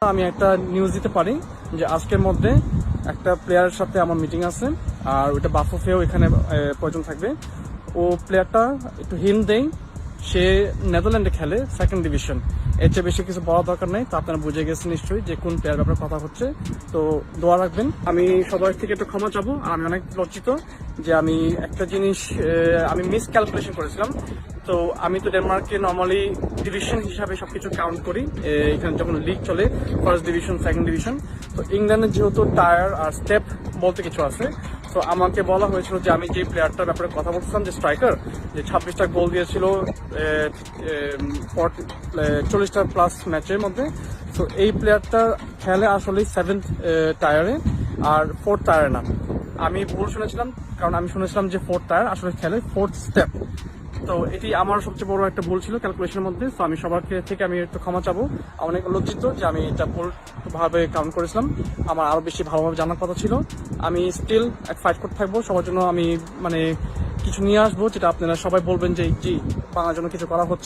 আমি একটা নিউজ দিতে পারি যে আজকের মধ্যে একটা প্লেয়ারের সাথে আমার মিটিং আছে, আর ওইটা বাফুফেও এখানে প্রয়োজন থাকবে। ও প্লেয়ারটা একটু হিন্ট দেই, সে নেদারল্যান্ডে খেলে, সেকেন্ড ডিভিশন। এর চেয়ে বেশি কিছু বলার দরকার নেই, তো আপনারা বুঝে গেছেন নিশ্চয়ই যে কোন প্লেয়ার ব্যাপারে কথা হচ্ছে। তো দোয়া রাখবেন। আমি সবার থেকে একটু ক্ষমা চাবো, আর আমি অনেক লজ্জিত যে আমি একটা জিনিস আমি মিস ক্যালকুলেশন করেছিলাম। তো আমি তো ডেনমার্কে নর্মালি ডিভিশন হিসাবে সবকিছু কাউন্ট করি, এখানে যখন লিগ চলে ফার্স্ট ডিভিশন সেকেন্ড ডিভিশন। তো ইংল্যান্ডের যেহেতু টায়ার আর স্টেপ বলতে কিছু আছে, তো আমাকে বলা হয়েছিল যে আমি যে প্লেয়ারটার ব্যাপারে কথা বলছিলাম, যে স্ট্রাইকার, যে 26টা গোল দিয়েছিল 40টা প্লাস ম্যাচের মধ্যে। তো এই প্লেয়ারটা খেলে আসলে 7th টায়ারে আর 4th টায়ারে না। আমি ভুল শুনেছিলাম, কারণ আমি শুনেছিলাম যে 4th টায়ার, আসলে খেলে 4th স্টেপ। তো এটি আমার সবচেয়ে বড় একটা ভুল ছিল ক্যালকুলেশনের মধ্যে। তো আমি সবার থেকে আমি একটু ক্ষমা চাবো, অনেক লজ্জিত যে আমি এটা ভুলভাবে কাউন্ট করেছিলাম। আমার আরো বেশি ভালোভাবে জানার কথা ছিল। আমি স্টিল এক ফাইট করতে থাকবো সবার জন্য। আমি কিছু নিয়ে আসবো যেটা আপনারা সবাই বলবেন যে জি, বাংলার জন্য কিছু করা হচ্ছে।